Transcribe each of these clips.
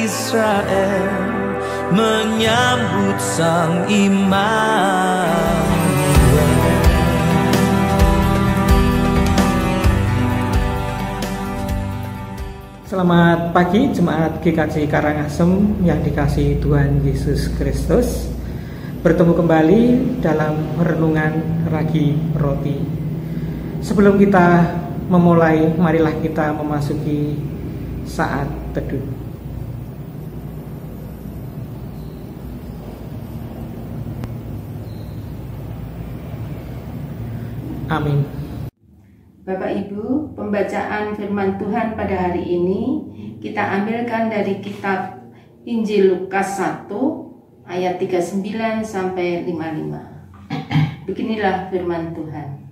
Israel menyambut Sang Immanuel. Selamat pagi Jemaat GKJ Karangasem yang dikasihi Tuhan Yesus Kristus. Bertemu kembali dalam renungan Ragi Roti. Sebelum kita memulai, marilah kita memasuki saat teduh. Amin. Bapak Ibu, pembacaan firman Tuhan pada hari ini kita ambilkan dari kitab Injil Lukas 1 ayat 39 sampai 55. Beginilah firman Tuhan.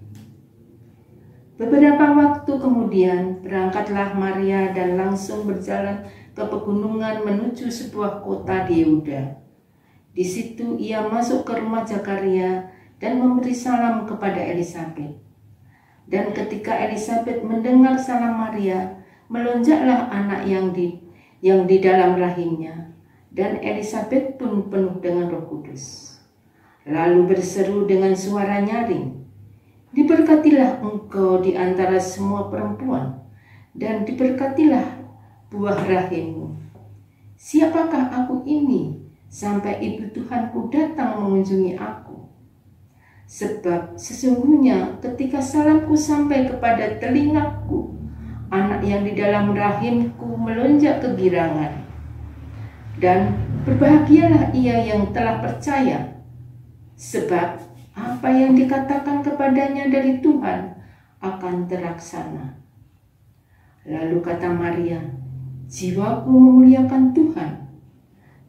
Beberapa waktu kemudian berangkatlah Maria dan langsung berjalan ke pegunungan menuju sebuah kota di Yehuda. Di situ ia masuk ke rumah Zakaria dan memberi salam kepada Elisabet. Dan ketika Elisabet mendengar salam Maria, melonjaklah anak yang di dalam rahimnya, dan Elisabet pun penuh dengan Roh Kudus. Lalu berseru dengan suara nyaring, "Diberkatilah engkau di antara semua perempuan, dan diberkatilah buah rahimmu. Siapakah aku ini sampai ibu Tuhanku datang mengunjungi aku? Sebab sesungguhnya ketika salamku sampai kepada telingaku, anak yang di dalam rahimku melonjak kegirangan. Dan berbahagialah ia yang telah percaya, sebab apa yang dikatakan kepadanya dari Tuhan akan terlaksana." Lalu kata Maria, "Jiwaku memuliakan Tuhan,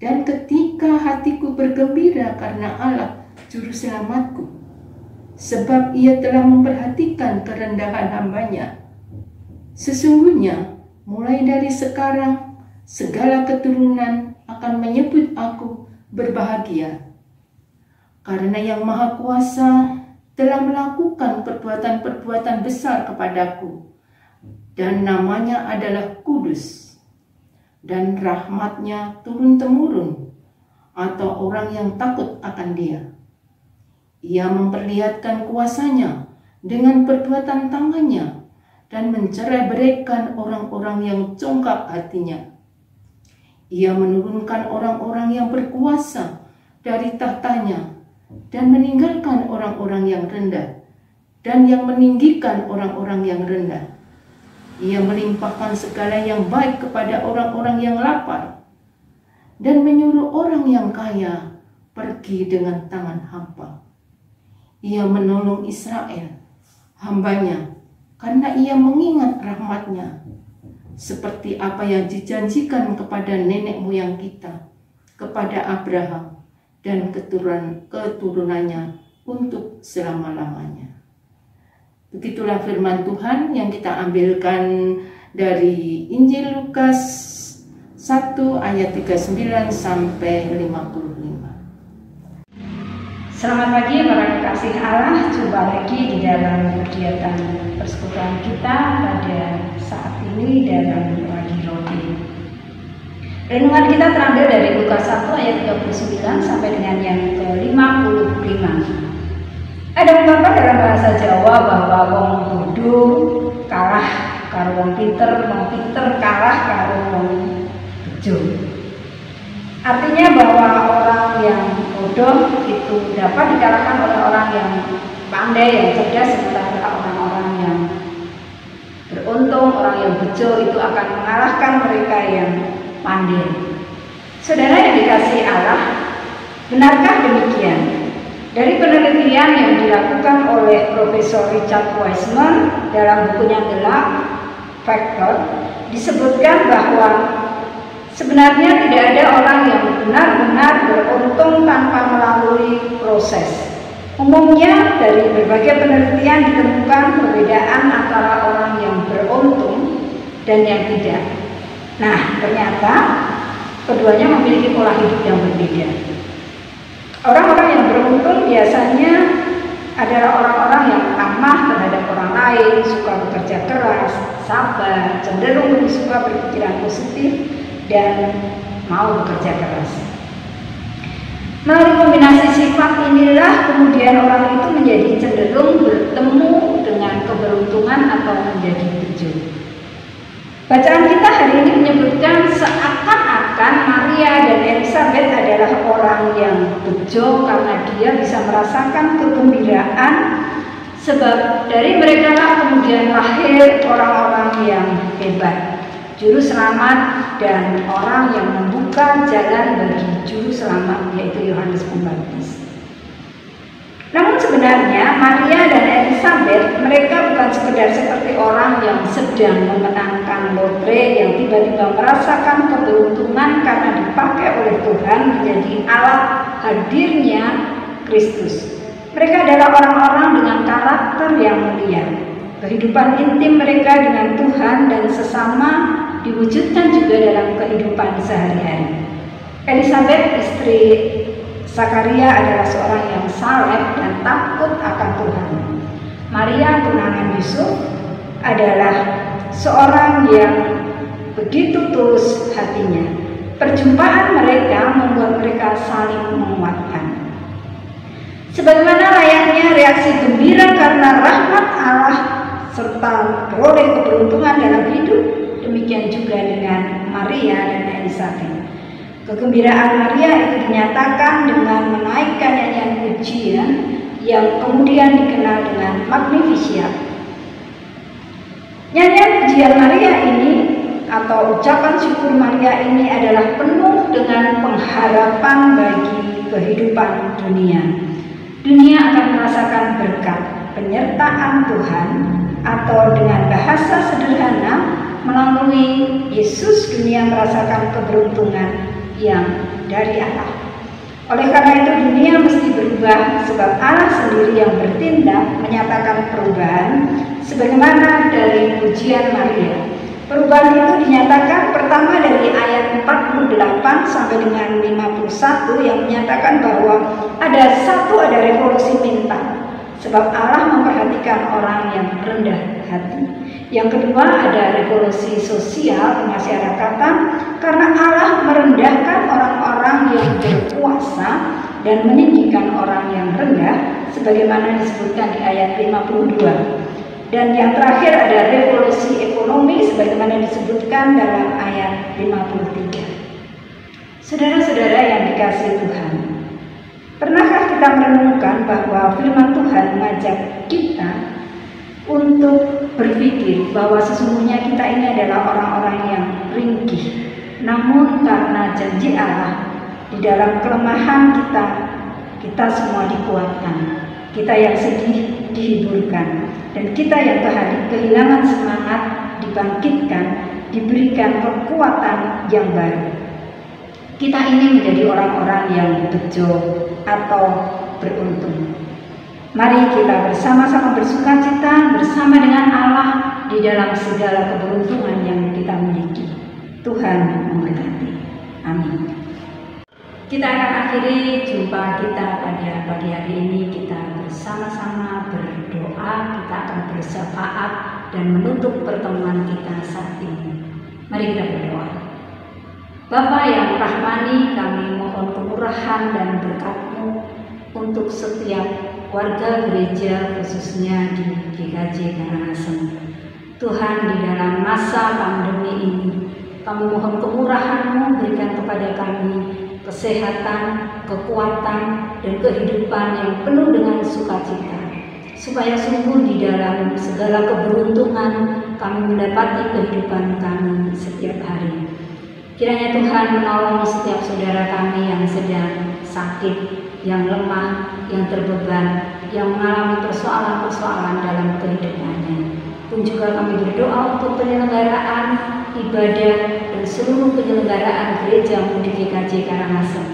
dan ketika hatiku bergembira karena Allah Juru Selamatku, sebab ia telah memperhatikan kerendahan hambanya. Sesungguhnya mulai dari sekarang segala keturunan akan menyebut aku berbahagia, karena Yang Maha Kuasa telah melakukan perbuatan-perbuatan besar kepadaku, dan namanya adalah kudus, dan rahmatnya turun-temurun atau orang yang takut akan Dia. Ia memperlihatkan kuasanya dengan perbuatan tangannya dan mencerai-beraikan orang-orang yang congkak hatinya. Ia menurunkan orang-orang yang berkuasa dari tahtanya dan meninggalkan orang-orang yang rendah dan yang meninggikan orang-orang yang rendah. Ia melimpahkan segala yang baik kepada orang-orang yang lapar dan menyuruh orang yang kaya pergi dengan tangan hampa. Ia menolong Israel, hambanya, karena ia mengingat rahmatnya, seperti apa yang dijanjikan kepada nenek moyang kita, kepada Abraham dan keturunannya untuk selama-lamanya." Begitulah firman Tuhan yang kita ambilkan dari Injil Lukas 1 ayat 39 sampai 55. Selamat pagi para kekasih Allah, jumpa lagi di dalam kegiatan persekutuan kita pada saat ini dalam Ragi Roti. Renungan kita terambil dari Lukas 1 ayat 39 sampai dengan yang ke-55. Ada ungkapan dalam bahasa Jawa bahwa wong bodoh kalah karo wong pinter kalah karo wong bejo. Artinya bahwa orang yang bodoh itu dapat dikalahkan oleh orang yang pandai, yang cerdas, sementara orang-orang yang beruntung, orang yang bejo itu akan mengalahkan mereka yang pandai. Saudara yang dikasihi Allah, benarkah demikian? Dari penelitian yang dilakukan oleh Profesor Richard Wiseman dalam bukunya gelap Factor, disebutkan bahwa sebenarnya tidak ada orang yang benar-benar beruntung tanpa melalui proses. Umumnya dari berbagai penelitian ditemukan perbedaan antara orang yang beruntung dan yang tidak. Nah, ternyata keduanya memiliki pola hidup yang berbeda. Orang-orang yang beruntung biasanya adalah orang-orang yang ramah terhadap orang lain, suka bekerja keras, sabar, cenderung lebih suka berpikiran positif, dan mau bekerja keras. Melalui kombinasi sifat inilah kemudian orang itu menjadi cenderung bertemu dengan keberuntungan atau menjadi bejo. Bacaan kita hari ini menyebutkan seakan-akan Maria dan Elizabeth adalah orang yang bejo karena dia bisa merasakan kegembiraan, sebab dari mereka lah kemudian lahir orang-orang yang hebat, juru selamat dan orang yang membuka jalan bagi juru selamat, yaitu Yohanes Pembaptis. Namun sebenarnya Maria dan Elizabeth mereka bukan sekedar seperti orang yang sedang memenangkan lotre yang tiba-tiba merasakan keberuntungan karena dipakai oleh Tuhan menjadi alat hadirnya Kristus. Mereka adalah orang-orang dengan karakter yang mulia. Kehidupan intim mereka dengan Tuhan dan sesama diwujudkan juga dalam kehidupan sehari-hari. Elizabeth, istri Zakaria, adalah seorang yang saleh dan takut akan Tuhan. Maria, tunangan Yusuf, adalah seorang yang begitu tulus hatinya. Perjumpaan mereka membuat mereka saling menguatkan. Sebagaimana layaknya reaksi gembira karena rahmat Allah serta beroleh keberuntungan dalam hidup, demikian juga dengan Maria dan Elizabeth. Kegembiraan Maria itu dinyatakan dengan menaikkan nyanyian pujian yang kemudian dikenal dengan Magnificat. Nyanyian pujian Maria ini atau ucapan syukur Maria ini adalah penuh dengan pengharapan bagi kehidupan dunia. Dunia akan merasakan berkat penyertaan Tuhan, atau dengan bahasa sederhana, melalui Yesus dunia merasakan keberuntungan yang dari Allah. Oleh karena itu dunia mesti berubah, sebab Allah sendiri yang bertindak menyatakan perubahan sebagaimana dari pujian Maria. Perubahan itu dinyatakan pertama dari ayat 48 sampai dengan 51 yang menyatakan bahwa ada revolusi minta, sebab Allah memperhatikan orang yang rendah hati. Yang kedua, ada revolusi sosial kemasyarakatan karena Allah merendahkan orang-orang yang berkuasa dan meninggikan orang yang rendah sebagaimana disebutkan di ayat 52. Dan yang terakhir ada revolusi ekonomi sebagaimana disebutkan dalam ayat 53. Saudara-saudara yang dikasihi Tuhan, pernahkah kita merenungkan bahwa firman Tuhan mengajak kita untuk berpikir bahwa sesungguhnya kita ini adalah orang-orang yang ringkih, namun karena janji Allah di dalam kelemahan kita semua dikuatkan. Kita yang sedih dihiburkan, dan kita yang kehilangan semangat dibangkitkan, diberikan kekuatan yang baru. Kita ini menjadi orang-orang yang bejo atau beruntung. Mari kita bersama-sama bersukacita bersama dengan Allah di dalam segala keberuntungan yang kita miliki. Tuhan memberkati. Amin. Kita akan akhiri jumpa kita pada pagi hari ini. Kita bersama-sama berdoa, kita akan bersyafaat dan menutup pertemuan kita saat ini. Mari kita berdoa. Bapa yang rahmani, kami mohon kemurahan dan berkat-Mu untuk setiap warga gereja, khususnya di GKJ Karangasem. Tuhan, di dalam masa pandemi ini, kami mohon kemurahan-Mu berikan kepada kami kesehatan, kekuatan, dan kehidupan yang penuh dengan sukacita, supaya sungguh di dalam segala keberuntungan kami mendapati kehidupan kami setiap hari. Kiranya Tuhan menolong setiap saudara kami yang sedang sakit, yang lemah, yang terbeban, yang mengalami persoalan-persoalan dalam kehidupannya. Pun juga kami berdoa untuk penyelenggaraan ibadah dan seluruh penyelenggaraan gereja Mudi GKJ Karangasem.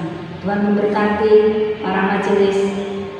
Tuhan memberkati para majelis,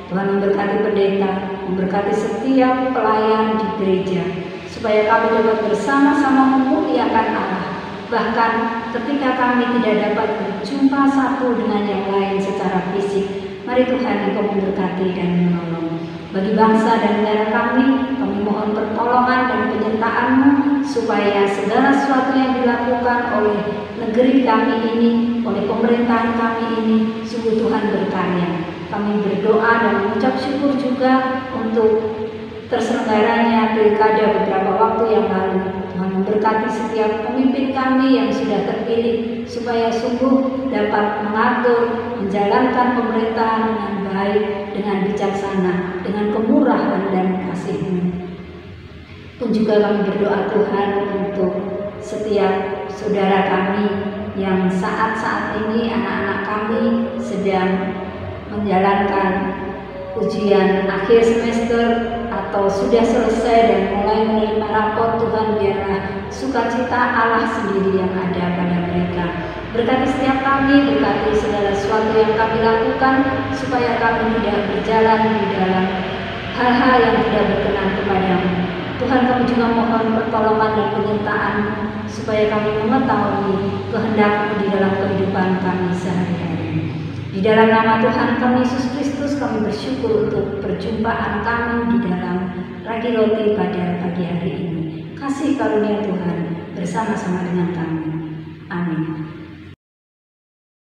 Tuhan memberkati pendeta, memberkati setiap pelayan di gereja, supaya kami dapat bersama-sama memuliakan Allah. Bahkan ketika kami tidak dapat berjumpa satu dengan yang lain secara fisik, mari Tuhan Engkau memberkati dan menolong. Bagi bangsa dan negara kami mohon pertolongan dan penyertaan-Mu supaya segala sesuatu yang dilakukan oleh negeri kami ini, oleh pemerintahan kami ini, sungguh Tuhan berkarya. Kami berdoa dan mengucap syukur juga untuk terselenggaranya pilkada beberapa waktu yang lalu. Tuhan memberkati setiap pemimpin kami yang sudah terpilih supaya sungguh dapat mengatur, menjalankan pemerintahan dengan baik, dengan bijaksana, dengan kemurahan dan kasih-Mu. Pun juga kami berdoa Tuhan untuk setiap saudara kami yang saat-saat ini anak-anak kami sedang menjalankan ujian akhir semester atau sudah selesai dan mulai menerima rapot. Tuhan, biarlah sukacita Allah sendiri yang ada pada mereka. Berkati setiap kami, berkati segala sesuatu yang kami lakukan, supaya kami tidak berjalan di dalam hal-hal yang tidak berkenan kepadamu. Tuhan, kami juga mohon pertolongan dan penyertaan supaya kami mengetahui kehendak-Mu di dalam kehidupan kami sehari-hari. Di dalam nama Tuhan kami Yesus Kristus, kami bersyukur untuk perjumpaan kami di dalam Ragi Roti pada pagi hari ini. Kasih karunia Tuhan bersama-sama dengan kami. Amin.